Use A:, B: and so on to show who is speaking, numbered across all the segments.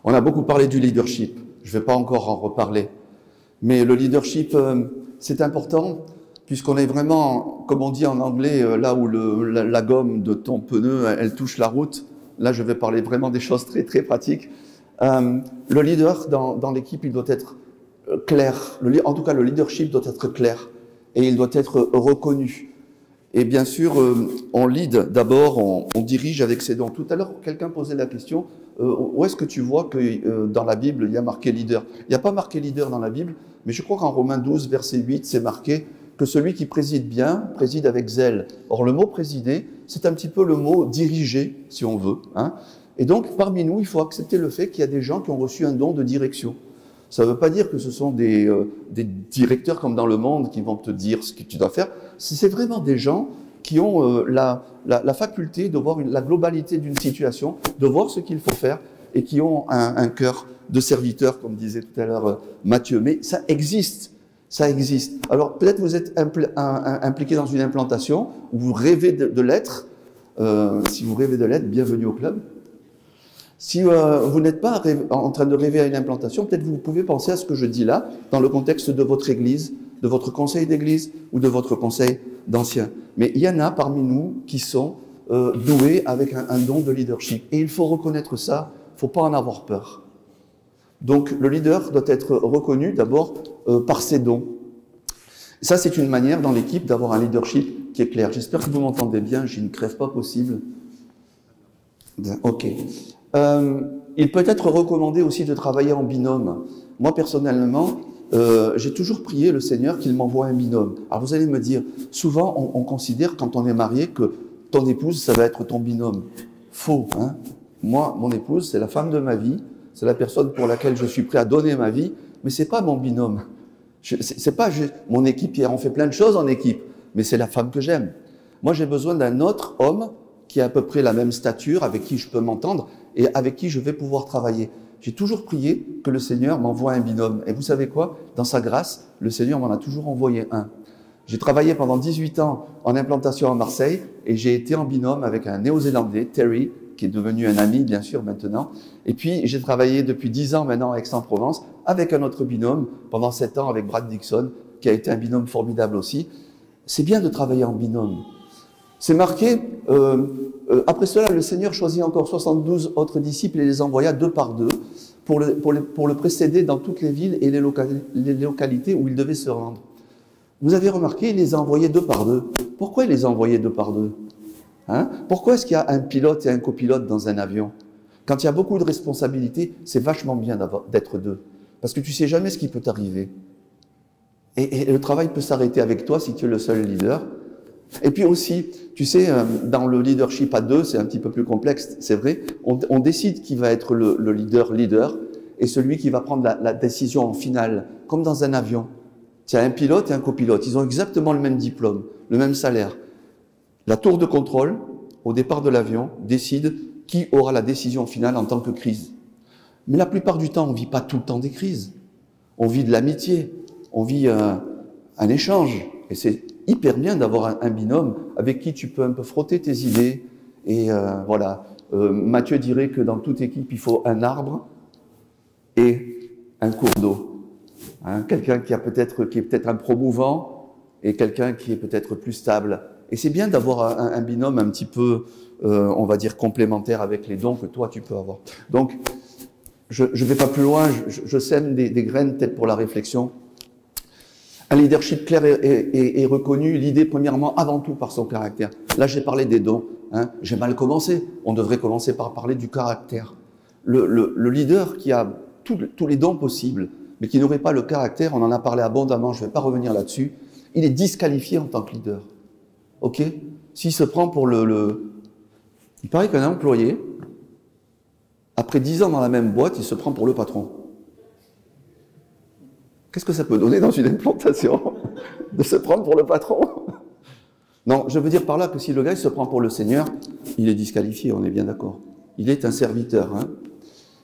A: On a beaucoup parlé du leadership. Je ne vais pas encore en reparler. Mais le leadership, c'est important, puisqu'on est vraiment, comme on dit en anglais, là où la gomme de ton pneu, elle touche la route. Là, je vais parler vraiment des choses très, très pratiques. Le leader dans l'équipe, il doit être clair. En tout cas, le leadership doit être clair et il doit être reconnu. Et bien sûr, on lead d'abord, on dirige avec ses dons. Tout à l'heure, quelqu'un posait la question, où est-ce que tu vois que dans la Bible, il y a marqué leader? Il n'y a pas marqué leader dans la Bible, mais je crois qu'en Romains 12, verset 8, c'est marqué que celui qui préside bien, préside avec zèle. Or, le mot présider, c'est un petit peu le mot diriger, si on veut. Hein. Et donc, parmi nous, il faut accepter le fait qu'il y a des gens qui ont reçu un don de direction. Ça ne veut pas dire que ce sont des directeurs comme dans le monde qui vont te dire ce que tu dois faire. C'est vraiment des gens qui ont la faculté de voir la globalité d'une situation, de voir ce qu'il faut faire et qui ont un cœur de serviteur, comme disait tout à l'heure Mathieu. Mais ça existe, ça existe. Alors peut-être vous êtes impliqué dans une implantation, où vous rêvez de l'être. Si vous rêvez de l'être, bienvenue au club. Si vous n'êtes pas en train de rêver à une implantation, peut-être vous pouvez penser à ce que je dis là, dans le contexte de votre église, de votre conseil d'église ou de votre conseil d'anciens. Mais il y en a parmi nous qui sont doués avec un don de leadership. Et il faut reconnaître ça, il ne faut pas en avoir peur. Donc le leader doit être reconnu d'abord par ses dons. Ça, c'est une manière dans l'équipe d'avoir un leadership qui est clair. J'espère que vous m'entendez bien, j'ai une crève pas possible. Ok. Il peut être recommandé aussi de travailler en binôme. Moi, personnellement, j'ai toujours prié le Seigneur qu'il m'envoie un binôme. Alors vous allez me dire, souvent on considère quand on est marié que ton épouse, ça va être ton binôme. Faux, hein. Moi, mon épouse, c'est la femme de ma vie, c'est la personne pour laquelle je suis prêt à donner ma vie, mais c'est pas mon binôme. C'est pas mon équipe, Pierre, on fait plein de choses en équipe, mais c'est la femme que j'aime. Moi, j'ai besoin d'un autre homme qui a à peu près la même stature, avec qui je peux m'entendre et avec qui je vais pouvoir travailler. J'ai toujours prié que le Seigneur m'envoie un binôme. Et vous savez quoi? Dans sa grâce, le Seigneur m'en a toujours envoyé un. J'ai travaillé pendant 18 ans en implantation à Marseille et j'ai été en binôme avec un Néo-Zélandais, Terry, qui est devenu un ami, bien sûr, maintenant. Et puis, j'ai travaillé depuis 10 ans maintenant à Aix-en-Provence avec un autre binôme, pendant 7 ans avec Brad Dixon, qui a été un binôme formidable aussi. C'est bien de travailler en binôme. C'est marqué, après cela, le Seigneur choisit encore 72 autres disciples et les envoya 2 par 2 pour le précéder dans toutes les villes et les localités où il devait se rendre. Vous avez remarqué, il les a envoyés 2 par 2. Pourquoi il les a envoyés 2 par 2? Hein? Pourquoi est-ce qu'il y a un pilote et un copilote dans un avion? Quand il y a beaucoup de responsabilités, c'est vachement bien d'être 2. Parce que tu ne sais jamais ce qui peut t'arriver. Et le travail peut s'arrêter avec toi si tu es le seul leader. Et puis aussi, tu sais, dans le leadership à 2, c'est un petit peu plus complexe, c'est vrai, on décide qui va être le leader et celui qui va prendre la décision en finale, comme dans un avion. Tu as un pilote et un copilote, ils ont exactement le même diplôme, le même salaire. La tour de contrôle, au départ de l'avion, décide qui aura la décision finale en tant que crise. Mais la plupart du temps, on ne vit pas tout le temps des crises. On vit de l'amitié, on vit un échange, et c'est hyper bien d'avoir un binôme avec qui tu peux un peu frotter tes idées. Et voilà, Mathieu dirait que dans toute équipe, il faut un arbre et un cours d'eau. Hein, quelqu'un qui est peut-être un promouvant et quelqu'un qui est peut-être plus stable. Et c'est bien d'avoir un binôme un petit peu, on va dire, complémentaire avec les dons que toi, tu peux avoir. Donc, je ne vais pas plus loin, je sème des graines peut-être pour la réflexion. Un leadership clair et reconnu, l'idée premièrement, avant tout par son caractère. Là, j'ai parlé des dons. Hein. J'ai mal commencé. On devrait commencer par parler du caractère. Le leader qui a tous les dons possibles, mais qui n'aurait pas le caractère, on en a parlé abondamment, je ne vais pas revenir là-dessus, il est disqualifié en tant que leader. Ok? S'il se prend pour Il paraît qu'un employé, après 10 ans dans la même boîte, il se prend pour le patron. Qu'est-ce que ça peut donner dans une implantation de se prendre pour le patron? Non, je veux dire par là que si le gars il se prend pour le Seigneur, il est disqualifié, on est bien d'accord. Il est un serviteur. Hein.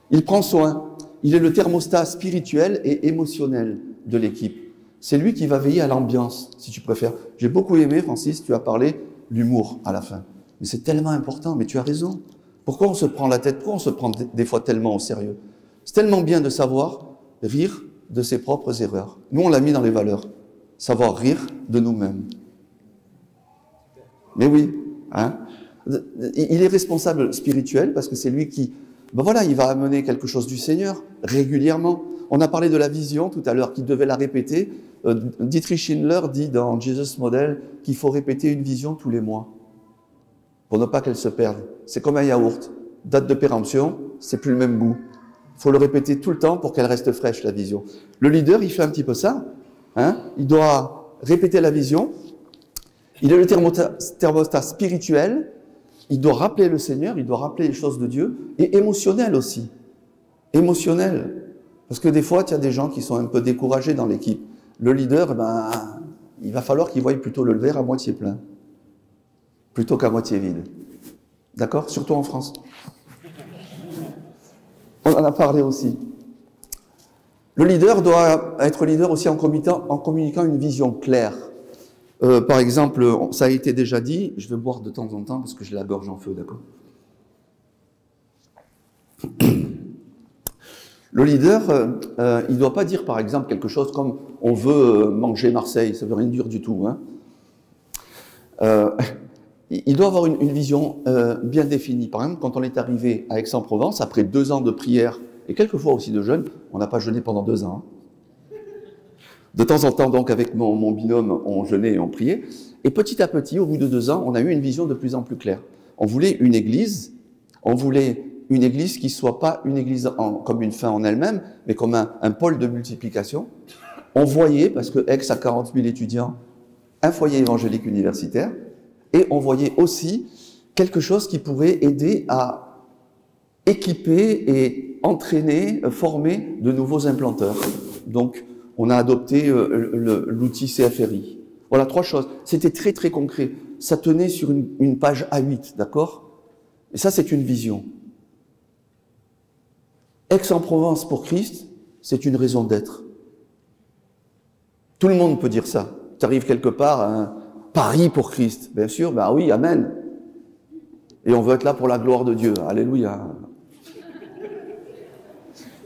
A: Il prend soin. Il est le thermostat spirituel et émotionnel de l'équipe. C'est lui qui va veiller à l'ambiance, si tu préfères. J'ai beaucoup aimé, Francis, tu as parlé l'humour à la fin. Mais c'est tellement important, mais tu as raison. Pourquoi on se prend la tête? Pourquoi on se prend des fois tellement au sérieux? C'est tellement bien de savoir rire de ses propres erreurs. Nous, on l'a mis dans les valeurs. Savoir rire de nous-mêmes. Mais oui, hein. Il est responsable spirituel parce que c'est lui qui, ben voilà, il va amener quelque chose du Seigneur régulièrement. On a parlé de la vision tout à l'heure, qu'il devait la répéter. Dietrich Schindler dit dans Jesus Model qu'il faut répéter une vision tous les mois pour ne pas qu'elle se perde. C'est comme un yaourt. Date de péremption, c'est plus le même goût. Il faut le répéter tout le temps pour qu'elle reste fraîche, la vision. Le leader, il fait un petit peu ça. Hein, il doit répéter la vision. Il est le thermostat spirituel. Il doit rappeler le Seigneur, il doit rappeler les choses de Dieu. Et émotionnel aussi. Émotionnel. Parce que des fois, il y a des gens qui sont un peu découragés dans l'équipe. Le leader, ben, il va falloir qu'il voie plutôt le verre à moitié plein. Plutôt qu'à moitié vide. D'accord? Surtout en France. On en a parlé aussi. Le leader doit être leader aussi en communiquant une vision claire. Par exemple, ça a été déjà dit, je vais boire de temps en temps parce que j'ai la gorge en feu, d'accord? Le leader, il ne doit pas dire par exemple quelque chose comme « on veut manger Marseille », ça ne veut rien dire du tout. Hein. Il doit avoir une vision bien définie. Par exemple, quand on est arrivé à Aix-en-Provence, après 2 ans de prière, et quelquefois aussi de jeûne, on n'a pas jeûné pendant 2 ans. Hein. De temps en temps, donc, avec mon binôme, on jeûnait et on priait. Et petit à petit, au bout de 2 ans, on a eu une vision de plus en plus claire. On voulait une église qui ne soit pas une église comme une fin en elle-même, mais comme un pôle de multiplication. On voyait, parce que Aix a 40 000 étudiants, un foyer évangélique universitaire, et on voyait aussi quelque chose qui pourrait aider à équiper et entraîner, former de nouveaux implanteurs. Donc, on a adopté l'outil CFRI. Voilà 3 choses. C'était très très concret. Ça tenait sur une page A8, d'accord? Et ça, c'est une vision. Aix-en-Provence pour Christ, c'est une raison d'être. Tout le monde peut dire ça. Tu arrives quelque part, hein, Paris pour Christ, bien sûr, ben oui, amen. Et on veut être là pour la gloire de Dieu, alléluia.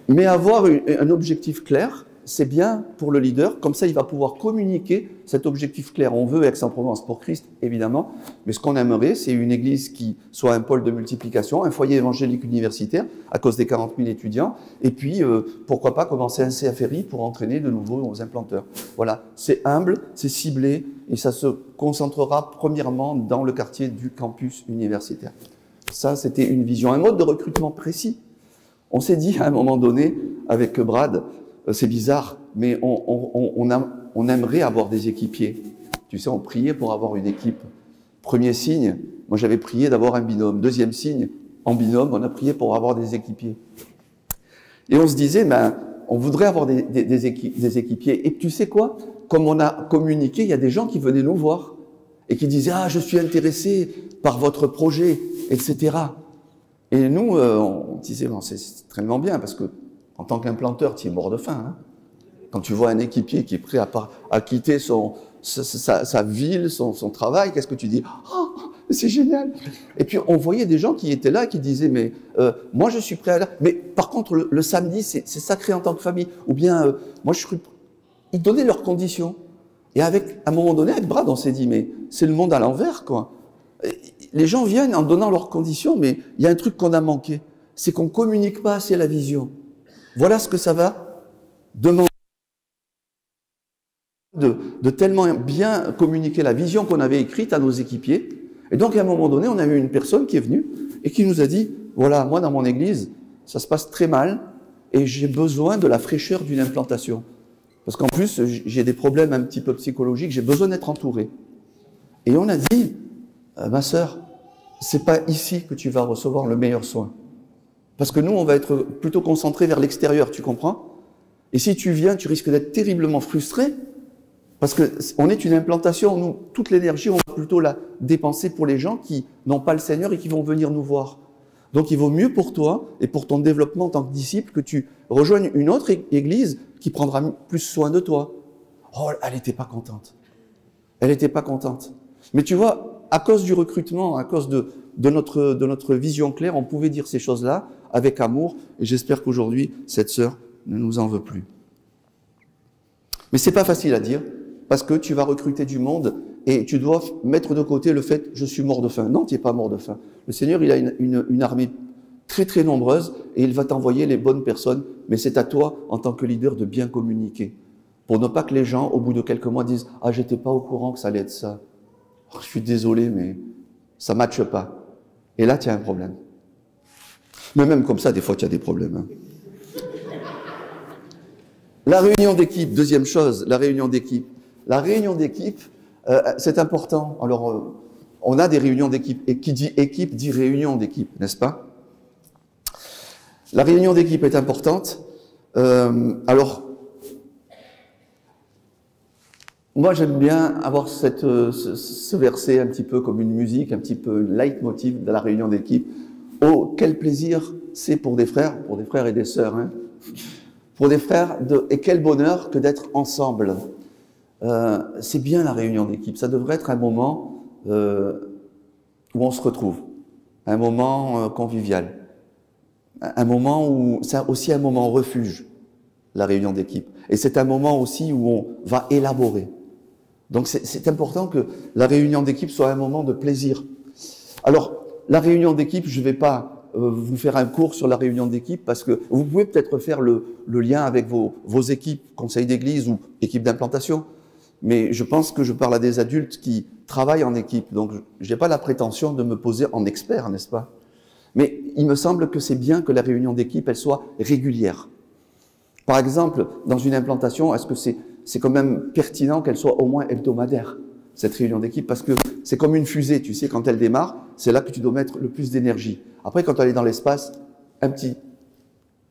A: Mais avoir un objectif clair, c'est bien pour le leader, comme ça il va pouvoir communiquer cet objectif clair. On veut Aix-en-Provence pour Christ, évidemment, mais ce qu'on aimerait, c'est une église qui soit un pôle de multiplication, un foyer évangélique universitaire, à cause des 40 000 étudiants, et puis, pourquoi pas commencer un CFRI pour entraîner de nouveaux implanteurs. Voilà, c'est humble, c'est ciblé, et ça se concentrera premièrement dans le quartier du campus universitaire. Ça, c'était une vision, un mode de recrutement précis. On s'est dit à un moment donné, avec Brad, c'est bizarre, mais on aimerait avoir des équipiers. Tu sais, on priait pour avoir une équipe. Premier signe, moi j'avais prié d'avoir un binôme. Deuxième signe, en binôme, on a prié pour avoir des équipiers. Et on se disait, ben, on voudrait avoir des équipiers. Et tu sais quoi? Comme on a communiqué, il y a des gens qui venaient nous voir et qui disaient, ah, je suis intéressé par votre projet, etc. Et nous, on disait, bon, c'est extrêmement bien parce que en tant qu'implanteur, tu es mort de faim. Hein. Quand tu vois un équipier qui est prêt à quitter sa ville, son travail, qu'est-ce que tu dis? Oh, c'est génial. Et puis on voyait des gens qui étaient là, qui disaient, mais moi je suis prêt à là. Mais par contre, le samedi, c'est sacré en tant que famille. Ou bien, moi je suis... Ils donnaient leurs conditions. Et à un moment donné, avec Brad, on s'est dit, mais c'est le monde à l'envers, quoi. Les gens viennent en donnant leurs conditions, mais il y a un truc qu'on a manqué. C'est qu'on ne communique pas assez la vision. Voilà ce que ça va demander de tellement bien communiquer la vision qu'on avait écrite à nos équipiers. Et donc, à un moment donné, on a eu une personne qui est venue et qui nous a dit, voilà, moi, dans mon église, ça se passe très mal et j'ai besoin de la fraîcheur d'une implantation. Parce qu'en plus, j'ai des problèmes un petit peu psychologiques, j'ai besoin d'être entouré. Et on a dit, ma sœur, c'est pas ici que tu vas recevoir le meilleur soin. Parce que nous, on va être plutôt concentrés vers l'extérieur, tu comprends? Et si tu viens, tu risques d'être terriblement frustré, parce qu'on est une implantation, nous, toute l'énergie, on va plutôt la dépenser pour les gens qui n'ont pas le Seigneur et qui vont venir nous voir. Donc il vaut mieux pour toi et pour ton développement en tant que disciple que tu rejoignes une autre église qui prendra plus soin de toi. Oh, elle n'était pas contente. Elle n'était pas contente. Mais tu vois, à cause du recrutement, à cause de de notre vision claire, on pouvait dire ces choses-là avec amour, et j'espère qu'aujourd'hui, cette sœur ne nous en veut plus. Mais c'est pas facile à dire, parce que tu vas recruter du monde, et tu dois mettre de côté le fait « je suis mort de faim ». Non, tu n'es pas mort de faim. Le Seigneur, il a une armée très très nombreuse, et il va t'envoyer les bonnes personnes, mais c'est à toi, en tant que leader, de bien communiquer, pour ne pas que les gens, au bout de quelques mois, disent « ah, j'étais pas au courant que ça allait être ça. Oh, je suis désolé, mais ça ne matche pas ». Et là, tu as un problème. Mais même comme ça, des fois, tu as des problèmes. Hein. La réunion d'équipe, deuxième chose, la réunion d'équipe. La réunion d'équipe, c'est important. Alors, on a des réunions d'équipe, et qui dit équipe dit réunion d'équipe, n'est-ce pas? La réunion d'équipe est importante. Alors, moi j'aime bien avoir ce verset un petit peu comme une musique, un petit peu leitmotiv de la réunion d'équipe. Oh, quel plaisir c'est pour des frères et des sœurs, hein, pour des frères, et quel bonheur que d'être ensemble. C'est bien la réunion d'équipe, ça devrait être un moment où on se retrouve, un moment convivial, un moment où, c'est aussi un moment refuge, la réunion d'équipe. Et c'est un moment aussi où on va élaborer. Donc c'est important que la réunion d'équipe soit un moment de plaisir. Alors, la réunion d'équipe, je ne vais pas vous faire un cours sur la réunion d'équipe parce que vous pouvez peut-être faire le lien avec vos équipes, conseil d'église ou équipe d'implantation. Mais je pense que je parle à des adultes qui travaillent en équipe. Donc, je n'ai pas la prétention de me poser en expert, n'est-ce pas? Mais il me semble que c'est bien que la réunion d'équipe, elle soit régulière. Par exemple, dans une implantation, est-ce que c'est quand même pertinent qu'elle soit au moins hebdomadaire, cette réunion d'équipe, parce que c'est comme une fusée, tu sais, quand elle démarre, c'est là que tu dois mettre le plus d'énergie. Après, quand elle est dans l'espace, un petit,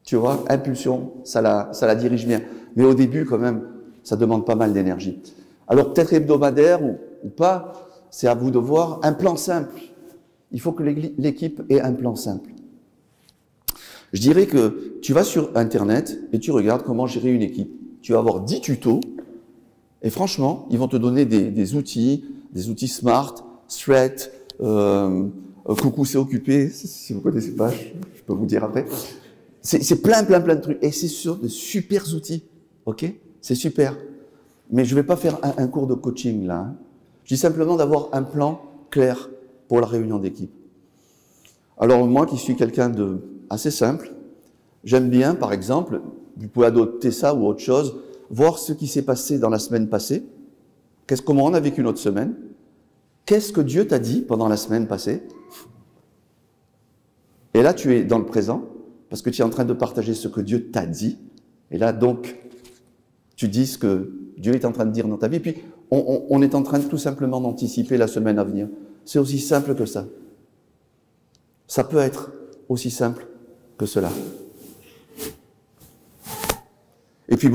A: tu vois, impulsion, ça la dirige bien. Mais au début, quand même, ça demande pas mal d'énergie. Alors, peut-être hebdomadaire ou pas, c'est à vous de voir. Un plan simple. Il faut que l'équipe ait un plan simple. Je dirais que tu vas sur Internet et tu regardes comment gérer une équipe. Tu vas avoir 10 tutos et franchement, ils vont te donner des outils smart, thread, coucou c'est occupé, si vous connaissez pas, je peux vous dire après. C'est plein de trucs et c'est sur de super outils, ok? C'est super. Mais je vais pas faire un cours de coaching là. Hein. Je dis simplement d'avoir un plan clair pour la réunion d'équipe. Alors moi qui suis quelqu'un de assez simple, j'aime bien par exemple, vous pouvez adopter ça ou autre chose, voir ce qui s'est passé dans la semaine passée, comment on a vécu notre semaine, qu'est-ce que Dieu t'a dit pendant la semaine passée, et là tu es dans le présent, parce que tu es en train de partager ce que Dieu t'a dit, et là donc tu dis ce que Dieu est en train de dire dans ta vie, puis on est en train de tout simplement d'anticiper la semaine à venir. C'est aussi simple que ça. Ça peut être aussi simple que cela. Et puis,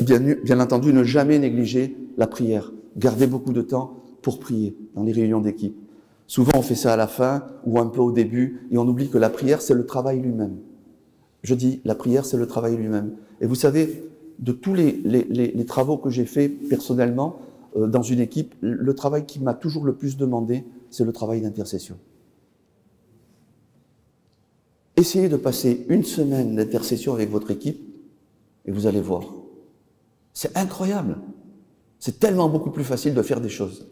A: bien entendu, ne jamais négliger la prière. Gardez beaucoup de temps pour prier dans les réunions d'équipe. Souvent, on fait ça à la fin ou un peu au début et on oublie que la prière, c'est le travail lui-même. Je dis, la prière, c'est le travail lui-même. Et vous savez, de tous les travaux que j'ai faits personnellement dans une équipe, le travail qui m'a toujours le plus demandé, c'est le travail d'intercession. Essayez de passer une semaine d'intercession avec votre équipe et vous allez voir. C'est incroyable. C'est tellement beaucoup plus facile de faire des choses.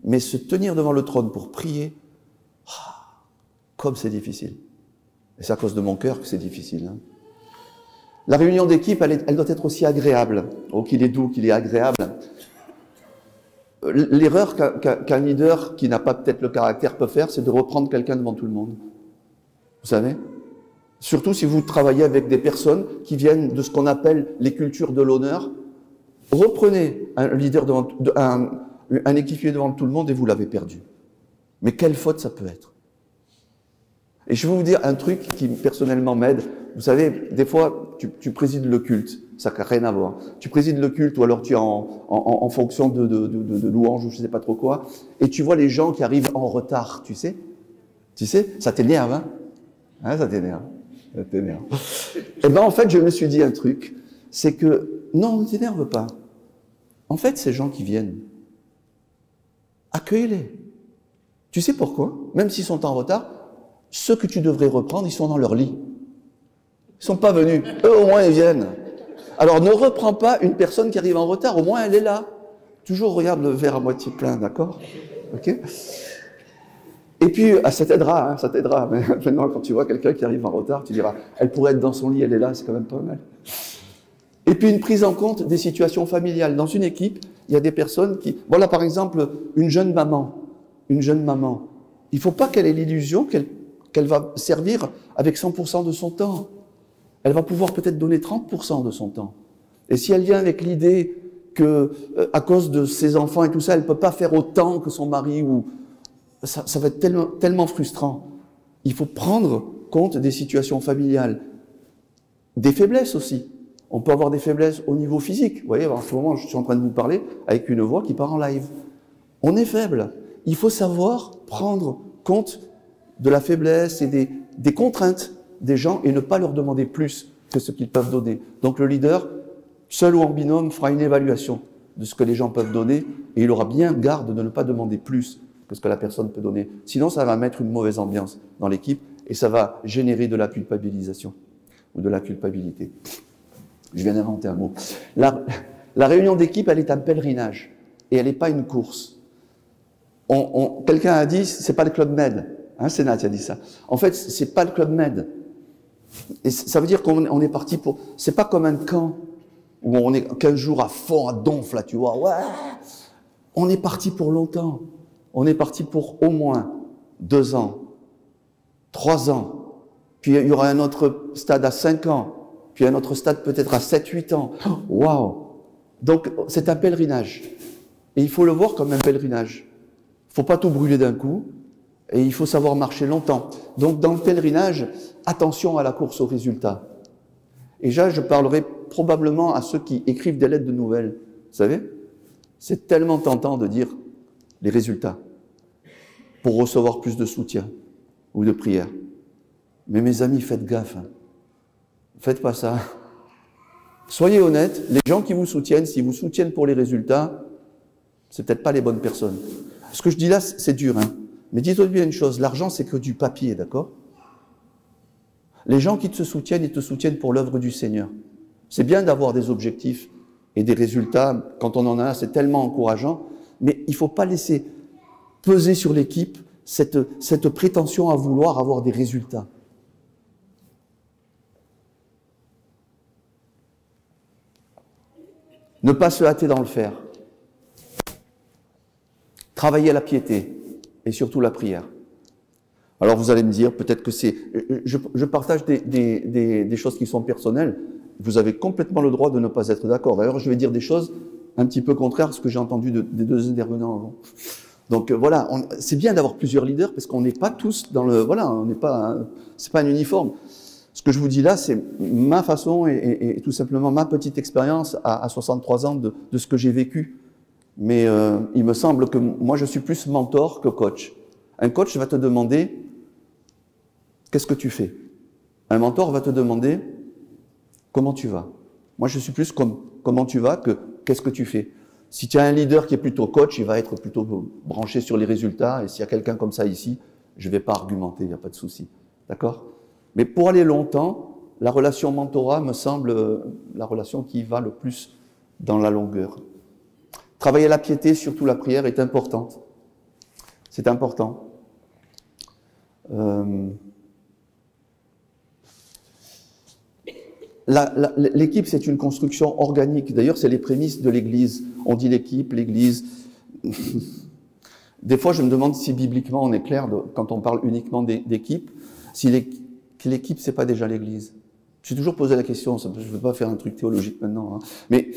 A: Mais se tenir devant le trône pour prier, comme c'est difficile. Et c'est à cause de mon cœur que c'est difficile. Hein. La réunion d'équipe, elle doit être aussi agréable. Oh, qu'il est doux, qu'il est agréable. L'erreur qu'un leader qui n'a pas peut-être le caractère peut faire, c'est de reprendre quelqu'un devant tout le monde. Vous savez? Surtout si vous travaillez avec des personnes qui viennent de ce qu'on appelle les cultures de l'honneur. Reprenez un leader un équipier devant tout le monde et vous l'avez perdu. Mais quelle faute ça peut être. Et je vais vous dire un truc qui personnellement m'aide. Vous savez, des fois, tu présides le culte. Ça n'a rien à voir. Tu présides le culte ou alors tu es en fonction de louange ou je ne sais pas trop quoi. Et tu vois les gens qui arrivent en retard, tu sais. Tu sais, ça t'énerve, hein, ça t'énerve. Ça t'énerve. Et bien, en fait, je me suis dit un truc. C'est que, non, ne t'énerve pas. En fait, ces gens qui viennent, accueille-les. Tu sais pourquoi? Même s'ils sont en retard, ceux que tu devrais reprendre, ils sont dans leur lit. Ils sont pas venus. Eux, au moins, ils viennent. Alors, ne reprends pas une personne qui arrive en retard. Au moins, elle est là. Toujours regarde le verre à moitié plein, d'accord? Ok? Et puis, ça t'aidera, hein, ça t'aidera. Mais maintenant, quand tu vois quelqu'un qui arrive en retard, tu diras, elle pourrait être dans son lit, elle est là, c'est quand même pas mal. Et puis, une prise en compte des situations familiales. Dans une équipe, il y a des personnes qui... Voilà, par exemple, une jeune maman. Une jeune maman. Il ne faut pas qu'elle ait l'illusion qu'elle va servir avec 100% de son temps. Elle va pouvoir peut-être donner 30% de son temps. Et si elle vient avec l'idée que, à cause de ses enfants et tout ça, elle ne peut pas faire autant que son mari, ou ça va être tellement frustrant. Il faut prendre compte des situations familiales, des faiblesses aussi. On peut avoir des faiblesses au niveau physique. Vous voyez, en ce moment, je suis en train de vous parler avec une voix qui part en live. On est faible. Il faut savoir prendre compte de la faiblesse et des contraintes des gens et ne pas leur demander plus que ce qu'ils peuvent donner. Donc le leader, seul ou en binôme, fera une évaluation de ce que les gens peuvent donner et il aura bien garde de ne pas demander plus que ce que la personne peut donner. Sinon, ça va mettre une mauvaise ambiance dans l'équipe et ça va générer de la culpabilisation ou de la culpabilité. Je viens d'inventer un mot. La réunion d'équipe, elle est un pèlerinage et elle n'est pas une course. Quelqu'un a dit, c'est pas le Club Med. Hein, Sénat a dit ça. En fait, c'est pas le Club Med. Et ça veut dire qu'on est parti pour... C'est pas comme un camp où on est 15 jours à fond, à donf, là, tu vois. Ouais. On est parti pour longtemps. On est parti pour au moins 2 ans, 3 ans. Puis il y aura un autre stade à 5 ans. Puis un autre stade peut-être à 7-8 ans. Waouh! Donc, c'est un pèlerinage. Et il faut le voir comme un pèlerinage. Il ne faut pas tout brûler d'un coup. Et il faut savoir marcher longtemps. Donc, dans le pèlerinage, attention à la course aux résultats. Et là, je parlerai probablement à ceux qui écrivent des lettres de nouvelles. Vous savez, c'est tellement tentant de dire les résultats pour recevoir plus de soutien ou de prière. Mais mes amis, faites gaffe. Hein. Faites pas ça. Soyez honnêtes, les gens qui vous soutiennent, s'ils vous soutiennent pour les résultats, c'est peut-être pas les bonnes personnes. Ce que je dis là, c'est dur, hein. Mais dites-vous bien une chose, l'argent, c'est que du papier, d'accord? Les gens qui te soutiennent, ils te soutiennent pour l'œuvre du Seigneur. C'est bien d'avoir des objectifs et des résultats. Quand on en a, c'est tellement encourageant. Mais il ne faut pas laisser peser sur l'équipe cette prétention à vouloir avoir des résultats. Ne pas se hâter dans le faire. Travailler la piété et surtout la prière. Alors vous allez me dire, peut-être que c'est... Je partage des choses qui sont personnelles. Vous avez complètement le droit de ne pas être d'accord. D'ailleurs, je vais dire des choses un petit peu contraires à ce que j'ai entendu des 2 intervenants avant. Donc voilà, c'est bien d'avoir plusieurs leaders parce qu'on n'est pas tous dans le... Voilà, on n'est pas... C'est pas un uniforme. Ce que je vous dis là, c'est ma façon et tout simplement ma petite expérience à 63 ans de ce que j'ai vécu. Mais il me semble que moi, je suis plus mentor que coach. Un coach va te demander qu'est-ce que tu fais. Un mentor va te demander comment tu vas. Moi, je suis plus comme comment tu vas que qu'est-ce que tu fais. Si tu as un leader qui est plutôt coach, il va être plutôt branché sur les résultats. Et s'il y a quelqu'un comme ça ici, je ne vais pas argumenter, il n'y a pas de souci. D'accord ? Mais pour aller longtemps, la relation mentorat me semble la relation qui va le plus dans la longueur. Travailler la piété, surtout la prière, est importante. C'est important. L'équipe, c'est une construction organique. D'ailleurs, c'est les prémices de l'Église. On dit l'équipe, l'Église. Des fois, je me demande si bibliquement on est clair quand on parle uniquement d'équipe, si l'équipe, c'est pas déjà l'Église. J'ai toujours posé la question, je ne veux pas faire un truc théologique maintenant, hein, mais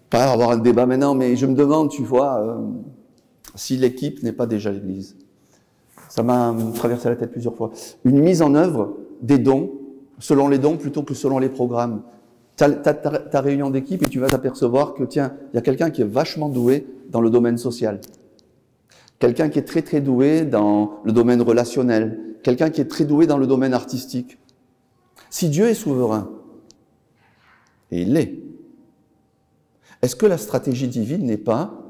A: pas avoir un débat maintenant, mais je me demande, tu vois, si l'équipe n'est pas déjà l'Église. Ça m'a traversé la tête plusieurs fois. Une mise en œuvre des dons, selon les dons plutôt que selon les programmes. T'as ta réunion d'équipe et tu vas t'apercevoir que, tiens, il y a quelqu'un qui est vachement doué dans le domaine social. Quelqu'un qui est très très doué dans le domaine relationnel. Quelqu'un qui est très doué dans le domaine artistique. Si Dieu est souverain, et il l'est, est-ce que la stratégie divine n'est pas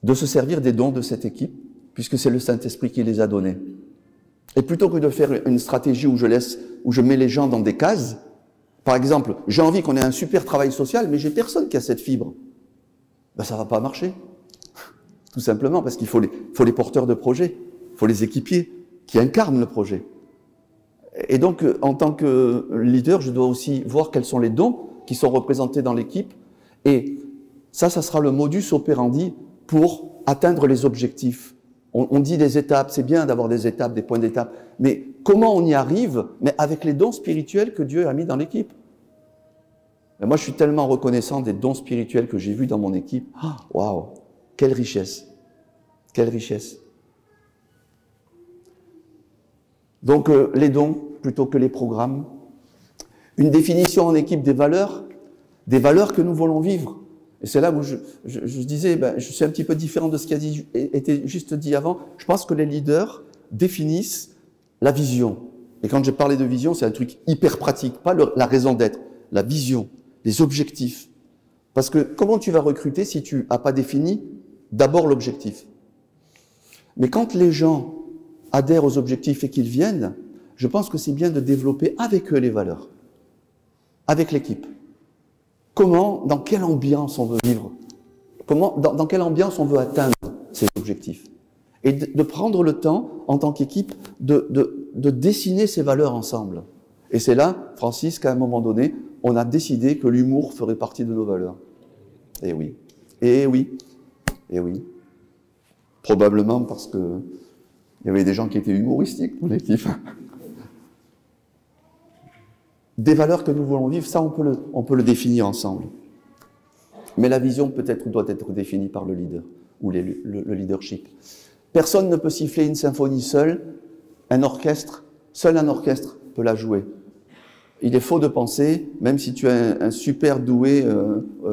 A: de se servir des dons de cette équipe, puisque c'est le Saint-Esprit qui les a donnés. Et plutôt que de faire une stratégie où je mets les gens dans des cases, par exemple, j'ai envie qu'on ait un super travail social, mais j'ai personne qui a cette fibre, ben ça va pas marcher. Tout simplement parce qu'il faut les porteurs de projet, il faut les équipiers qui incarnent le projet. Et donc, en tant que leader, je dois aussi voir quels sont les dons qui sont représentés dans l'équipe. Et ça sera le modus operandi pour atteindre les objectifs. On dit des étapes, c'est bien d'avoir des étapes, des points d'étape, mais comment on y arrive? Mais avec les dons spirituels que Dieu a mis dans l'équipe. Et moi, je suis tellement reconnaissant des dons spirituels que j'ai vus dans mon équipe. Waouh, quelle richesse! Quelle richesse! Donc, les dons plutôt que les programmes. Une définition en équipe des valeurs que nous voulons vivre. Et c'est là où je disais, je suis un petit peu différent de ce qui a été juste dit avant. Je pense que les leaders définissent la vision. Et quand je parlais de vision, c'est un truc hyper pratique, pas la raison d'être, la vision, les objectifs. Parce que comment tu vas recruter si tu n'as pas défini d'abord l'objectif? Mais quand les gens adhèrent aux objectifs et qu'ils viennent, je pense que c'est bien de développer avec eux les valeurs, avec l'équipe. Comment, dans quelle ambiance on veut vivre? Comment, dans quelle ambiance on veut atteindre ces objectifs? Et de prendre le temps, en tant qu'équipe, de dessiner ces valeurs ensemble. Et c'est là, Francis, qu'à un moment donné, on a décidé que l'humour ferait partie de nos valeurs. Et oui. Et oui. Et oui. Probablement parce que il y avait des gens qui étaient humoristiques pour l'équipe. Des valeurs que nous voulons vivre, ça on peut le définir ensemble. Mais la vision peut-être doit être définie par le leader ou le leadership. Personne ne peut siffler une symphonie seul. Seul un orchestre peut la jouer. Il est faux de penser, même si tu es un super doué,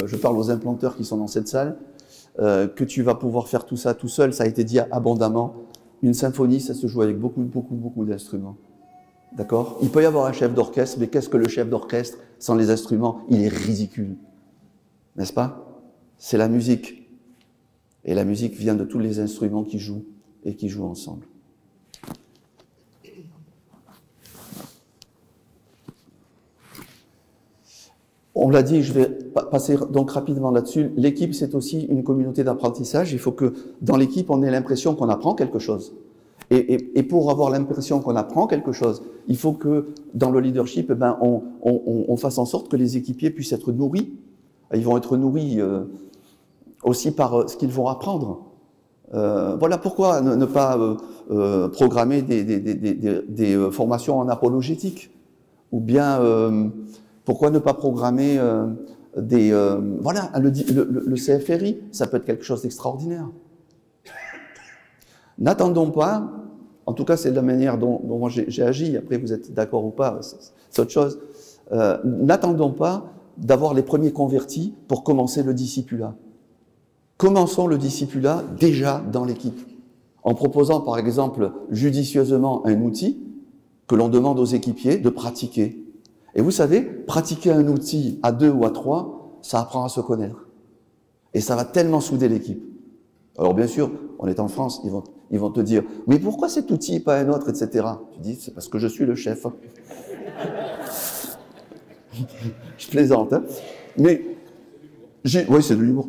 A: je parle aux implanteurs qui sont dans cette salle, que tu vas pouvoir faire tout ça tout seul. Ça a été dit abondamment. Une symphonie, ça se joue avec beaucoup d'instruments. D'accord? Il peut y avoir un chef d'orchestre, mais qu'est-ce que le chef d'orchestre sans les instruments? Il est ridicule. N'est-ce pas? C'est la musique. Et la musique vient de tous les instruments qui jouent et qui jouent ensemble. On l'a dit, je vais passer donc rapidement là-dessus. L'équipe, c'est aussi une communauté d'apprentissage. Il faut que dans l'équipe, on ait l'impression qu'on apprend quelque chose. Et pour avoir l'impression qu'on apprend quelque chose, il faut que dans le leadership, on fasse en sorte que les équipiers puissent être nourris. Ils vont être nourris aussi par ce qu'ils vont apprendre. Voilà pourquoi ne pas programmer des formations en apologétique. Ou bien, pourquoi ne pas programmer voilà, le CFRI, ça peut être quelque chose d'extraordinaire. N'attendons pas, en tout cas c'est la manière dont moi j'ai agi, après vous êtes d'accord ou pas, c'est autre chose. N'attendons pas d'avoir les premiers convertis pour commencer le discipulat. Commençons le discipulat déjà dans l'équipe, en proposant par exemple judicieusement un outil que l'on demande aux équipiers de pratiquer. Et vous savez, pratiquer un outil à 2 ou à 3, ça apprend à se connaître. Et ça va tellement souder l'équipe. Alors bien sûr, on est en France, ils vont te dire « Mais pourquoi cet outil et pas un autre, etc. » Tu dis « C'est parce que je suis le chef. » Je plaisante, hein. Mais, oui, c'est de l'humour.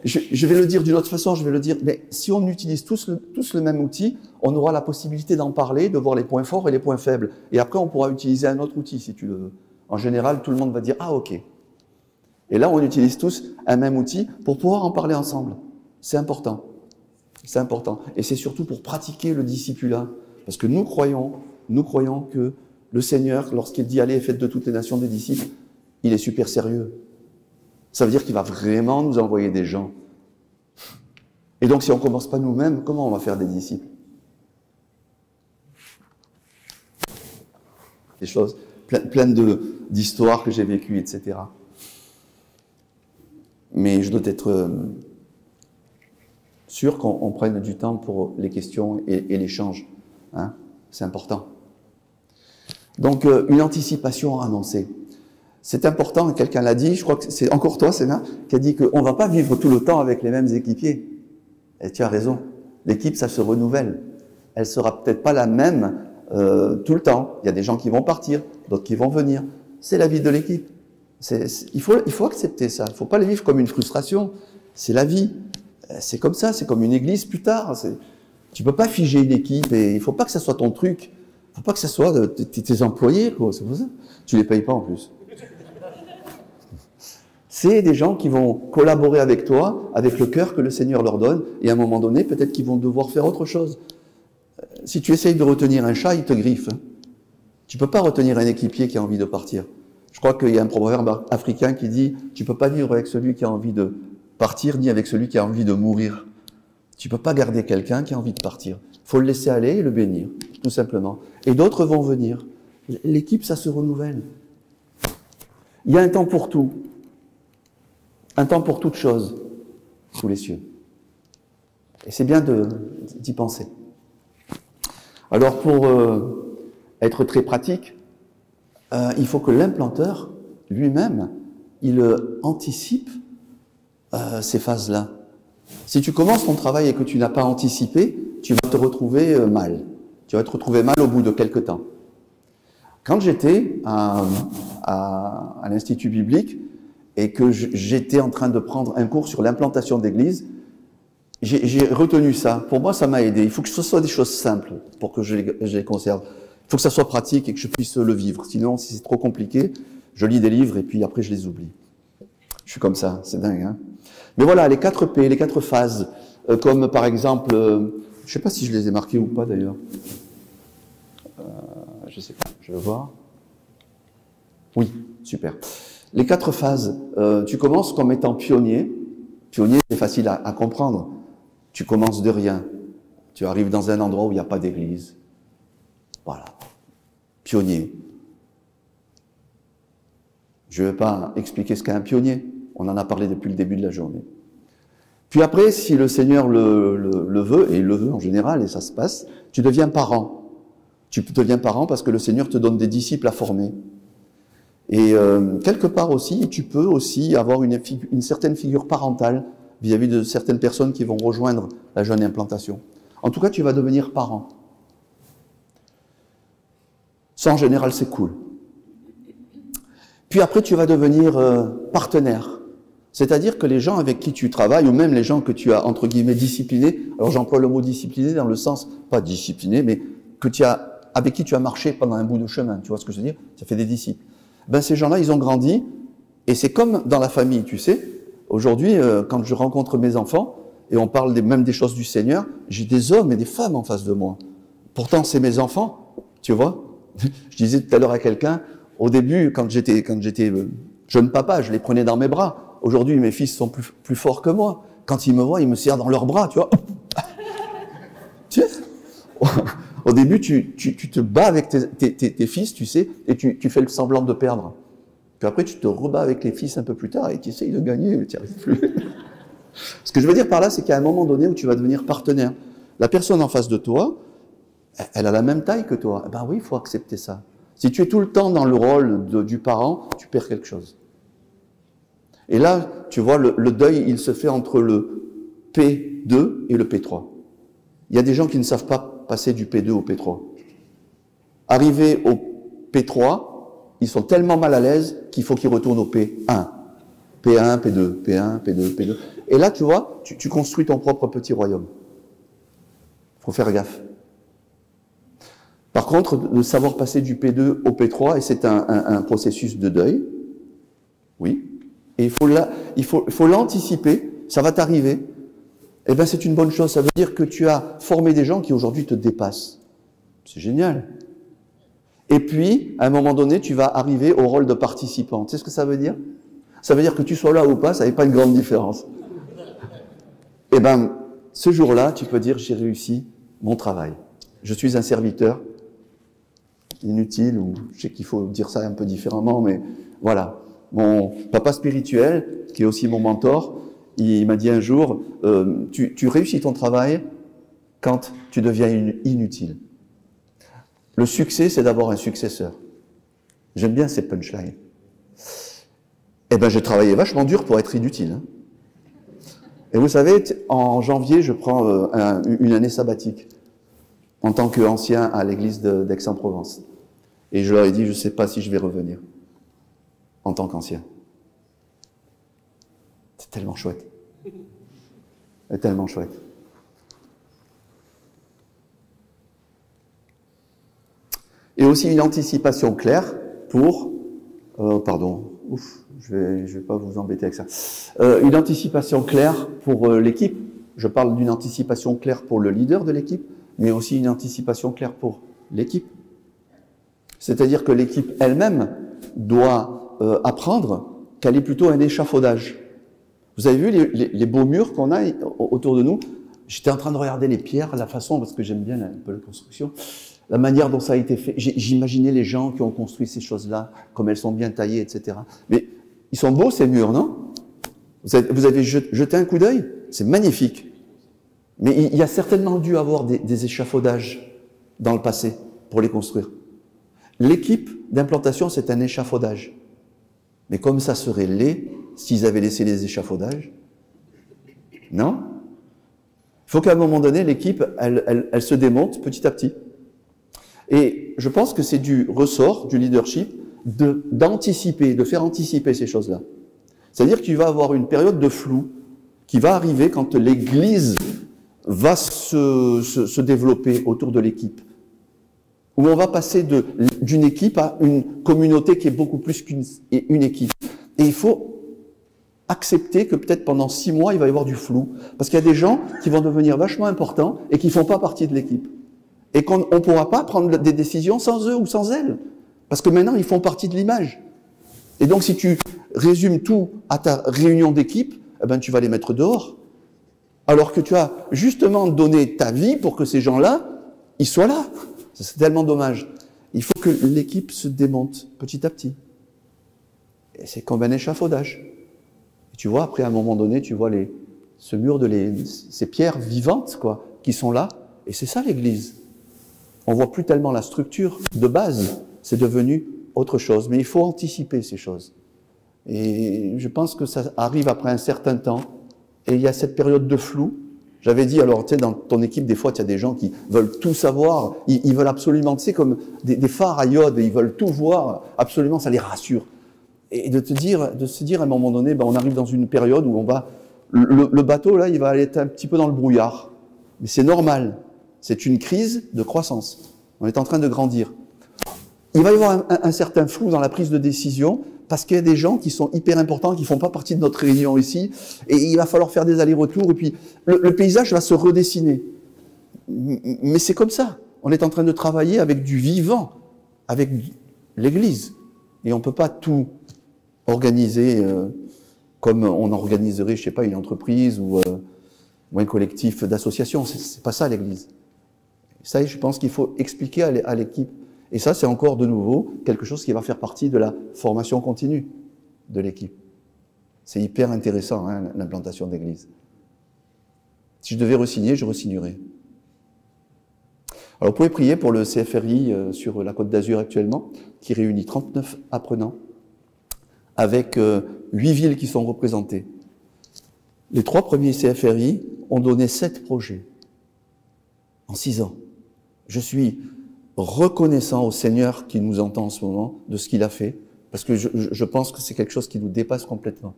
A: Je vais le dire d'une autre façon, je vais le dire, mais si on utilise tous le même outil, on aura la possibilité d'en parler, de voir les points forts et les points faibles. Et après, on pourra utiliser un autre outil, si tu le veux. En général, tout le monde va dire « Ah, ok ». Et là, on utilise tous un même outil pour pouvoir en parler ensemble. C'est important. C'est important. Et c'est surtout pour pratiquer le discipulat. Parce que nous croyons que le Seigneur, lorsqu'il dit « Allez, faites de toutes les nations des disciples », il est super sérieux. Ça veut dire qu'il va vraiment nous envoyer des gens. Et donc, si on ne commence pas nous-mêmes, comment on va faire des disciples? Des choses pleines d'histoires que j'ai vécues, etc. Mais je dois être sûr qu'on prenne du temps pour les questions et l'échange. Hein? C'est important. Donc, une anticipation annoncée. C'est important, quelqu'un l'a dit, je crois que c'est encore toi, Sénat, qui a dit qu'on ne va pas vivre tout le temps avec les mêmes équipiers. Et tu as raison. L'équipe, ça se renouvelle. Elle sera peut-être pas la même tout le temps. Il y a des gens qui vont partir, d'autres qui vont venir. C'est la vie de l'équipe. Il faut accepter ça. Il ne faut pas le vivre comme une frustration. C'est la vie. C'est comme ça. C'est comme une église plus tard. Tu ne peux pas figer une équipe et il ne faut pas que ça soit ton truc. Il ne faut pas que ça soit tes employés, quoi. C'est pour ça. Tu ne les payes pas en plus. C'est des gens qui vont collaborer avec toi, avec le cœur que le Seigneur leur donne, et à un moment donné, peut-être qu'ils vont devoir faire autre chose. Si tu essayes de retenir un chat, il te griffe. Tu ne peux pas retenir un équipier qui a envie de partir. Je crois qu'il y a un proverbe africain qui dit « Tu ne peux pas vivre avec celui qui a envie de partir, ni avec celui qui a envie de mourir. » Tu ne peux pas garder quelqu'un qui a envie de partir. Il faut le laisser aller et le bénir, tout simplement. Et d'autres vont venir. L'équipe, ça se renouvelle. Il y a un temps pour tout. Un temps pour toute chose sous les cieux. Et c'est bien d'y penser. Alors pour être très pratique, il faut que l'implanteur lui-même, il anticipe ces phases-là. Si tu commences ton travail et que tu n'as pas anticipé, tu vas te retrouver mal. Tu vas te retrouver mal au bout de quelques temps. Quand j'étais à l'Institut biblique, et que j'étais en train de prendre un cours sur l'implantation d'église, j'ai retenu ça. Pour moi, ça m'a aidé. Il faut que ce soit des choses simples pour que je les conserve. Il faut que ça soit pratique et que je puisse le vivre. Sinon, si c'est trop compliqué, je lis des livres et puis après, je les oublie. Je suis comme ça, c'est dingue, hein. Mais voilà, les 4 P, les 4 phases, comme par exemple, je ne sais pas si je les ai marquées ou pas d'ailleurs. Je ne sais pas, je vais voir. Oui, super. Les 4 phases, tu commences comme étant pionnier. Pionnier, c'est facile à comprendre. Tu commences de rien. Tu arrives dans un endroit où il n'y a pas d'église. Voilà. Pionnier. Je ne vais pas expliquer ce qu'est un pionnier. On en a parlé depuis le début de la journée. Puis après, si le Seigneur le veut, et il le veut en général, et ça se passe, tu deviens parent. Tu deviens parent parce que le Seigneur te donne des disciples à former. Et quelque part aussi, tu peux aussi avoir une certaine figure parentale vis-à-vis de certaines personnes qui vont rejoindre la jeune implantation. En tout cas, tu vas devenir parent. Ça, en général, c'est cool. Puis après, tu vas devenir partenaire. C'est-à-dire que les gens avec qui tu travailles, ou même les gens que tu as, entre guillemets, disciplinés, alors j'emploie le mot discipliné dans le sens, pas discipliné, mais avec qui tu as marché pendant un bout de chemin, tu vois ce que je veux dire? Ça fait des disciples. Ben, ces gens-là, ils ont grandi, et c'est comme dans la famille, tu sais. Aujourd'hui, quand je rencontre mes enfants, et on parle même des choses du Seigneur, j'ai des hommes et des femmes en face de moi. Pourtant, c'est mes enfants, tu vois. Je disais tout à l'heure à quelqu'un, au début, quand j'étais jeune papa, je les prenais dans mes bras. Aujourd'hui, mes fils sont plus forts que moi. Quand ils me voient, ils me serrent dans leurs bras, tu vois. Tu sais, au début, tu te bats avec tes fils, tu sais, et tu fais le semblant de perdre. Puis après, tu te rebats avec les fils un peu plus tard et tu essayes de gagner, mais tu n'y arrives plus. Ce que je veux dire par là, c'est qu'à un moment donné où tu vas devenir partenaire, la personne en face de toi, elle a la même taille que toi. Ben oui, il faut accepter ça. Si tu es tout le temps dans le rôle du parent, tu perds quelque chose. Et là, tu vois, le deuil, il se fait entre le P2 et le P3. Il y a des gens qui ne savent pas passer du P2 au P3. Arrivés au P3, ils sont tellement mal à l'aise qu'il faut qu'ils retournent au P1. P1, P2, P1, P2, P2. Et là, tu vois, tu construis ton propre petit royaume. Il faut faire gaffe. Par contre, de savoir passer du P2 au P3, et c'est un processus de deuil, oui, et il faut l'anticiper, ça va t'arriver, eh bien c'est une bonne chose, ça veut dire que tu as formé des gens qui aujourd'hui te dépassent. C'est génial. Et puis, à un moment donné, tu vas arriver au rôle de participant. Tu sais ce que ça veut dire? Ça veut dire que tu sois là ou pas, ça n'est pas une grande différence. Eh bien, ce jour-là, tu peux dire, j'ai réussi mon travail. Je suis un serviteur inutile, ou je sais qu'il faut dire ça un peu différemment, mais voilà. Mon papa spirituel, qui est aussi mon mentor, il m'a dit un jour, tu réussis ton travail quand tu deviens inutile. Le succès, c'est d'avoir un successeur. J'aime bien ces punchlines. Eh bien, j'ai travaillé vachement dur pour être inutile. Hein. Et vous savez, en janvier, je prends une année sabbatique en tant qu'ancien à l'église d'Aix-en-Provence. Et je leur ai dit, je ne sais pas si je vais revenir en tant qu'ancien. C'est tellement chouette. C'est tellement chouette. Et aussi une anticipation claire pour... je vais pas vous embêter avec ça. Une anticipation claire pour l'équipe. Je parle d'une anticipation claire pour le leader de l'équipe, mais aussi une anticipation claire pour l'équipe. C'est-à-dire que l'équipe elle-même doit apprendre qu'elle est plutôt un échafaudage. Vous avez vu les beaux murs qu'on a autour de nous? J'étais en train de regarder les pierres, la façon, parce que j'aime bien un peu la construction, la manière dont ça a été fait. J'imaginais les gens qui ont construit ces choses-là, comme elles sont bien taillées, etc. Mais ils sont beaux ces murs, non? Vous avez jeté un coup d'œil? C'est magnifique. Mais il y a certainement dû avoir des échafaudages dans le passé pour les construire. L'équipe d'implantation, c'est un échafaudage. Mais comme ça serait laid s'ils avaient laissé les échafaudages, non? Il faut qu'à un moment donné, l'équipe, elle se démonte petit à petit. Et je pense que c'est du ressort du leadership d'anticiper, de faire anticiper ces choses-là. C'est-à-dire qu'il va y avoir une période de flou qui va arriver quand l'Église va se développer autour de l'équipe. Où on va passer d'une équipe à une communauté qui est beaucoup plus qu'une équipe. Et il faut accepter que peut-être pendant 6 mois, il va y avoir du flou. Parce qu'il y a des gens qui vont devenir vachement importants et qui ne font pas partie de l'équipe. Et qu'on ne pourra pas prendre des décisions sans eux ou sans elles. Parce que maintenant, ils font partie de l'image. Et donc, si tu résumes tout à ta réunion d'équipe, eh ben, tu vas les mettre dehors. Alors que tu as justement donné ta vie pour que ces gens-là, ils soient là. C'est tellement dommage. Il faut que l'équipe se démonte petit à petit. Et c'est comme un échafaudage. Et tu vois, après, à un moment donné, tu vois ce mur ces pierres vivantes, quoi, qui sont là. Et c'est ça l'Église. On voit plus tellement la structure de base. C'est devenu autre chose. Mais il faut anticiper ces choses. Et je pense que ça arrive après un certain temps. Et il y a cette période de flou. J'avais dit, alors, tu sais, dans ton équipe, des fois, tu as des gens qui veulent tout savoir. Ils veulent absolument, tu sais, comme des phares à iode. Ils veulent tout voir. Absolument, ça les rassure. Et de se dire à un moment donné, ben, on arrive dans une période où on va... Le bateau, là, il va aller être un petit peu dans le brouillard. Mais c'est normal. C'est une crise de croissance. On est en train de grandir. Il va y avoir un certain flou dans la prise de décision parce qu'il y a des gens qui sont hyper importants, qui font pas partie de notre réunion ici, et il va falloir faire des allers-retours, et puis le paysage va se redessiner. Mais c'est comme ça. On est en train de travailler avec du vivant, avec l'Église. Et on peut pas tout organiser comme on organiserait, je sais pas, une entreprise ou un collectif d'associations. C'est pas ça l'Église. Ça, je pense qu'il faut expliquer à l'équipe. Et ça, c'est encore de nouveau quelque chose qui va faire partie de la formation continue de l'équipe. C'est hyper intéressant, hein, l'implantation d'église. Si je devais re-signer, je re-signerais. Alors, vous pouvez prier pour le CFRI sur la Côte d'Azur actuellement, qui réunit 39 apprenants, avec 8 villes qui sont représentées. Les 3 premiers CFRI ont donné 7 projets en 6 ans. Je suis reconnaissant au Seigneur qui nous entend en ce moment de ce qu'il a fait, parce que je pense que c'est quelque chose qui nous dépasse complètement.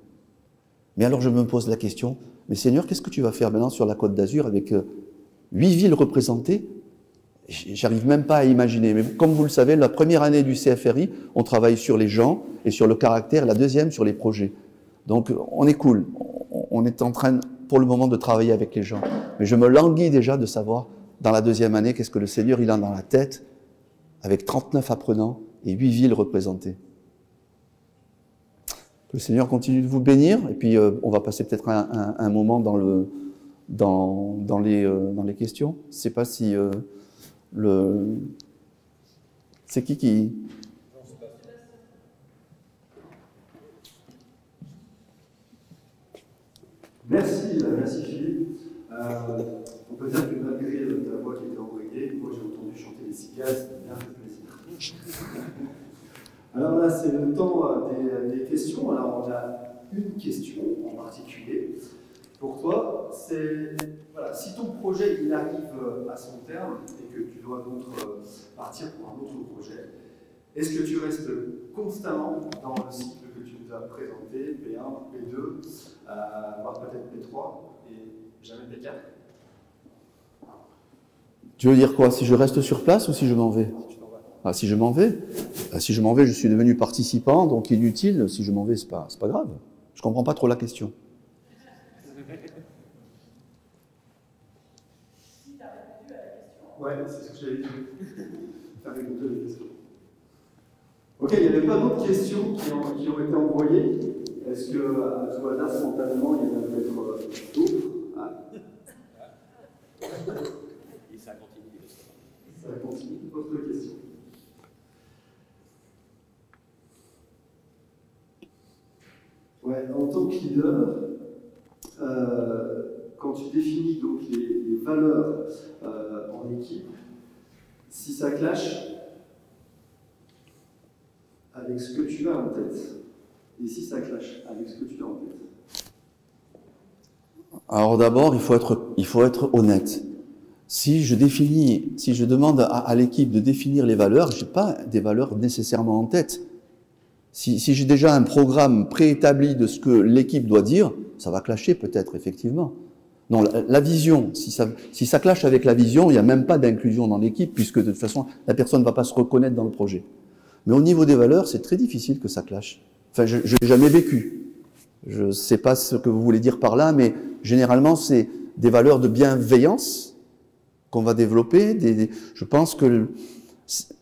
A: Mais alors je me pose la question, mais Seigneur, qu'est-ce que tu vas faire maintenant sur la Côte d'Azur avec 8 villes représentées? J'arrive même pas à imaginer. Mais comme vous le savez, la première année du CFRI, on travaille sur les gens et sur le caractère, la deuxième sur les projets. Donc on est cool, on est en train pour le moment de travailler avec les gens. Mais je me languis déjà de savoir dans la deuxième année, qu'est-ce que le Seigneur il a dans la tête, avec 39 apprenants et 8 villes représentées. Que le Seigneur continue de vous bénir, et puis on va passer peut-être un moment dans les questions. Je ne sais pas si c'est qui...
B: Merci Philippe. On peut dire que malgré ta voix qui était envoyée, moi j'ai entendu chanter les cigales, ça m'a bien fait plaisir. Alors là, c'est le temps des questions. Alors on a une question en particulier Pour toi, c'est voilà, si ton projet il arrive à son terme et que tu dois donc partir pour un autre projet, est-ce que tu restes constamment dans le cycle que tu nous as présenté, P1, P2, voire peut-être P3 et jamais P4?
A: Tu veux dire quoi? Si je reste sur place ou si je m'en vais? Ah, si je m'en vais, si je m'en vais, je suis devenu participant, donc inutile. Si je m'en vais, c'est pas grave. Je comprends pas trop la question.
B: Ouais, c'est ce que j'avais dit. Tu as répondu à la question. Ok, il n'y avait pas d'autres questions qui ont été envoyées. Est-ce que, à tout hasard, spontanément, il y en a peut-être d'autres?
C: Et ça continue.
B: Ça continue. Autre question. Ouais, en tant que leader, quand tu définis donc les valeurs en équipe, si ça clash avec ce que tu as en tête, et si ça clash avec ce que tu as en tête?
A: Alors d'abord, il faut être honnête. Si je demande à l'équipe de définir les valeurs, je n'ai pas des valeurs nécessairement en tête. Si j'ai déjà un programme préétabli de ce que l'équipe doit dire, ça va clasher peut-être, effectivement. Non, la vision, si ça clash avec la vision, il n'y a même pas d'inclusion dans l'équipe, puisque de toute façon, la personne ne va pas se reconnaître dans le projet. Mais au niveau des valeurs, c'est très difficile que ça clash. Enfin, je l'ai jamais vécu. Je ne sais pas ce que vous voulez dire par là, mais généralement, c'est des valeurs de bienveillance qu'on va développer. Je pense que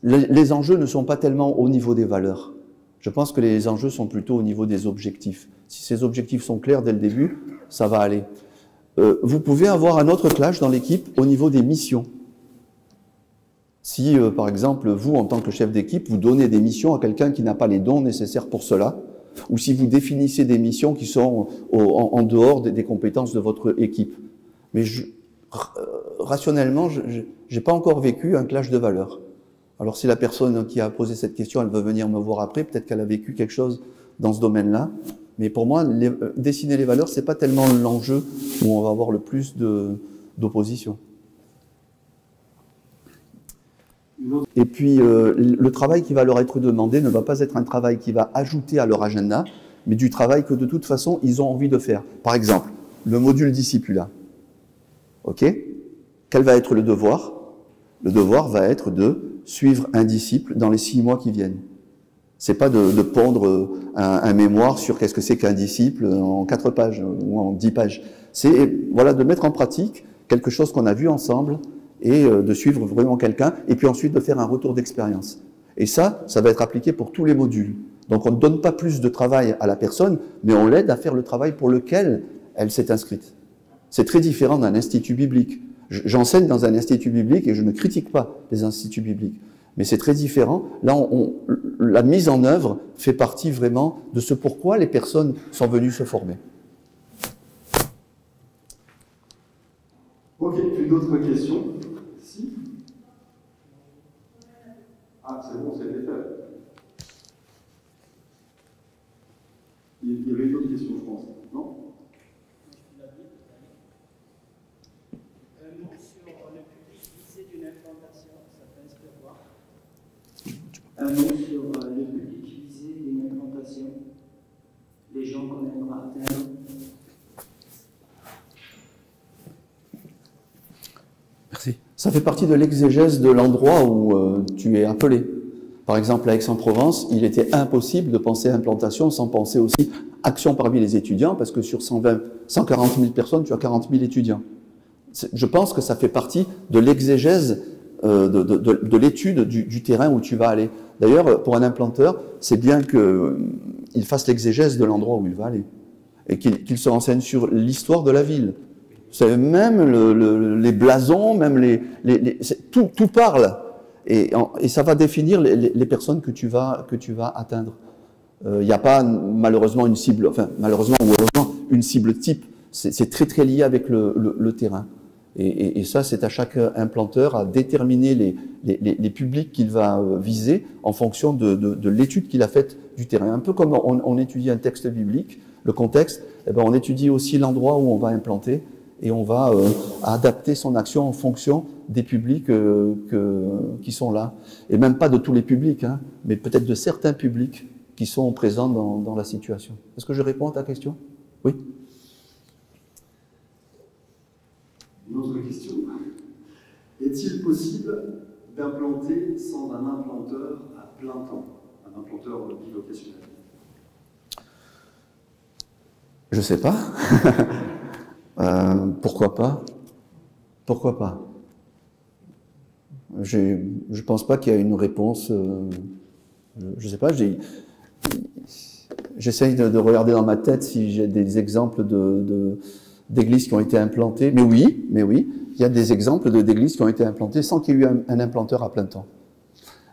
A: les enjeux ne sont pas tellement au niveau des valeurs. Je pense que les enjeux sont plutôt au niveau des objectifs. Si ces objectifs sont clairs dès le début, ça va aller. Vous pouvez avoir un autre clash dans l'équipe au niveau des missions. Si, par exemple, vous, en tant que chef d'équipe, vous donnez des missions à quelqu'un qui n'a pas les dons nécessaires pour cela, ou si vous définissez des missions qui sont en dehors des compétences de votre équipe. Mais rationnellement, je n'ai pas encore vécu un clash de valeurs. Alors si la personne qui a posé cette question, elle veut venir me voir après, peut-être qu'elle a vécu quelque chose dans ce domaine-là. Mais pour moi, dessiner les valeurs, c'est pas tellement l'enjeu où on va avoir le plus d'opposition. Et puis, le travail qui va leur être demandé ne va pas être un travail qui va ajouter à leur agenda, mais du travail que de toute façon, ils ont envie de faire. Par exemple, le module discipula. OK? Quel va être le devoir? Le devoir va être de suivre un disciple dans les 6 mois qui viennent. C'est pas de pondre un mémoire sur qu'est-ce que c'est qu'un disciple en 4 pages ou en 10 pages. C'est voilà, de mettre en pratique quelque chose qu'on a vu ensemble et de suivre vraiment quelqu'un et puis ensuite de faire un retour d'expérience. Et ça va être appliqué pour tous les modules. Donc on ne donne pas plus de travail à la personne, mais on l'aide à faire le travail pour lequel elle s'est inscrite. C'est très différent d'un institut biblique. J'enseigne dans un institut biblique et je ne critique pas les instituts bibliques. Mais c'est très différent. Là, la mise en œuvre fait partie vraiment de ce pourquoi les personnes sont venues se former.
B: Ok, une autre question? Si? Ah, c'est bon, c'est fait. Il y avait une autre question, je pense. Non?
D: Un mot sur le public visé d'une implantation, les gens qu'on aimera atteindre.
A: Merci. Ça fait partie de l'exégèse de l'endroit où tu es appelé. Par exemple, à Aix-en-Provence, il était impossible de penser à implantation sans penser aussi action parmi les étudiants, parce que sur 140 000 personnes, tu as 40 000 étudiants. Je pense que ça fait partie de l'exégèse de l'étude du terrain où tu vas aller. D'ailleurs, pour un implanteur, c'est bien qu'il fasse l'exégèse de l'endroit où il va aller et qu'il se renseigne sur l'histoire de la ville. Vous savez, même les blasons, même tout parle et ça va définir les personnes que tu vas atteindre. Il n'y a pas malheureusement une cible, enfin malheureusement ou heureusement une cible type. C'est très très lié avec le terrain. Et ça, c'est à chaque implanteur à déterminer les publics qu'il va viser en fonction de l'étude qu'il a faite du terrain. Un peu comme on étudie un texte biblique, le contexte, eh ben, on étudie aussi l'endroit où on va implanter et on va adapter son action en fonction des publics qui sont là. Et même pas de tous les publics, hein, mais peut-être de certains publics qui sont présents dans la situation. Est-ce que je réponds à ta question? Oui?
B: Une autre question. Est-il possible d'implanter sans un implanteur à plein temps, un implanteur bilocationnel?
A: Je sais pas. Pourquoi pas? Pourquoi pas? Je pense pas qu'il y a une réponse. Je sais pas. J'essaye de regarder dans ma tête si j'ai des exemples d'églises qui ont été implantées. Mais oui, il y a des exemples d'églises qui ont été implantées sans qu'il y ait eu un implanteur à plein temps.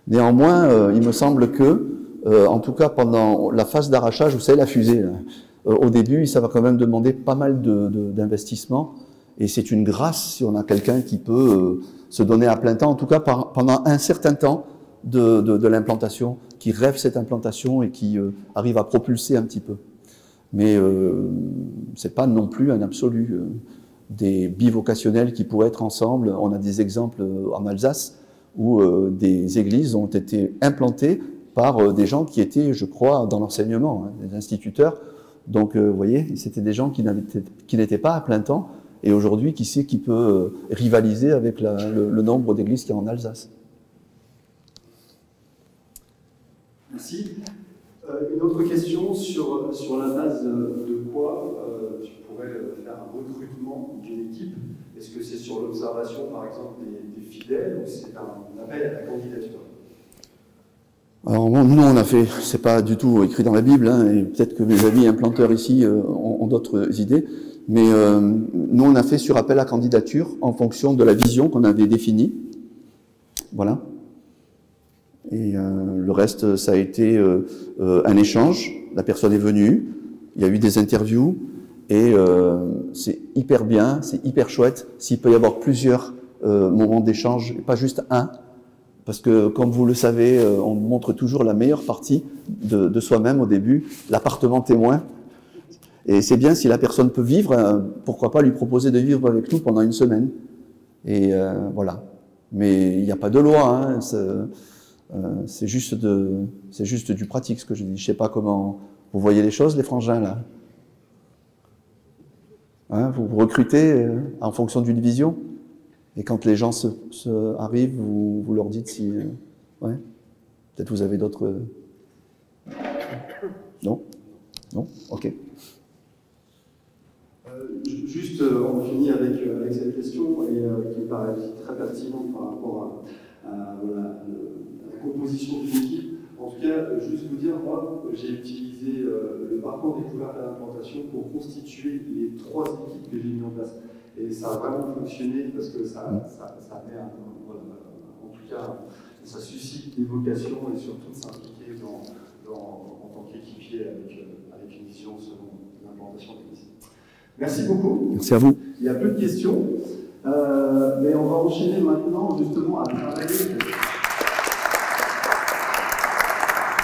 A: Néanmoins, il me semble que, en tout cas pendant la phase d'arrachage, vous savez, la fusée, là, au début, ça va quand même demander pas mal d'investissement. Et c'est une grâce si on a quelqu'un qui peut se donner à plein temps, en tout cas pendant un certain temps de l'implantation, qui rêve cette implantation et qui arrive à propulser un petit peu. Mais c'est pas non plus un absolu. Des bivocationnels qui pourraient être ensemble, on a des exemples en Alsace où des églises ont été implantées par des gens qui étaient, je crois, dans l'enseignement, hein, des instituteurs. Donc, vous voyez, c'était des gens qui n'étaient pas à plein temps, et aujourd'hui, qui sait qui peut rivaliser avec le nombre d'églises qu'il y a en Alsace.
B: Merci. Une autre question sur la base de quoi tu pourrais faire un recrutement d'une équipe. Est-ce que c'est sur l'observation, par exemple, des fidèles, ou c'est un appel à la candidature?
A: Alors nous on a fait, c'est pas du tout écrit dans la Bible, hein, et peut-être que mes amis implanteurs ici ont d'autres idées, mais nous on a fait sur appel à candidature en fonction de la vision qu'on avait définie. Voilà. Et le reste, ça a été un échange. La personne est venue, il y a eu des interviews, et c'est hyper bien, c'est hyper chouette. S'il peut y avoir plusieurs moments d'échange, et pas juste un, parce que, comme vous le savez, on montre toujours la meilleure partie de soi-même au début, l'appartement témoin. Et c'est bien si la personne peut vivre, pourquoi pas lui proposer de vivre avec nous pendant une semaine. Et voilà. Mais il n'y a pas de loi, hein, c'est juste du pratique ce que je dis. Je ne sais pas comment vous voyez les choses, les frangins, là. Hein, vous recrutez en fonction d'une vision. Et quand les gens arrivent, vous leur dites si... ouais. Peut-être vous avez d'autres... Non? Non? Ok.
B: Juste, on finit avec cette question, et qui me paraît très pertinente par rapport à la composition d'une équipe. En tout cas, juste vous dire, moi, j'ai utilisé le parcours découverte à l'implantation pour constituer les 3 équipes que j'ai mis en place. Et ça a vraiment fonctionné parce que ça met en tout cas, ça suscite des vocations et surtout de s'impliquer en tant qu'équipier avec une vision selon l'implantation de l'église. Merci beaucoup.
A: Merci à vous.
B: Il y a peu de questions, mais on va enchaîner maintenant justement à travailler.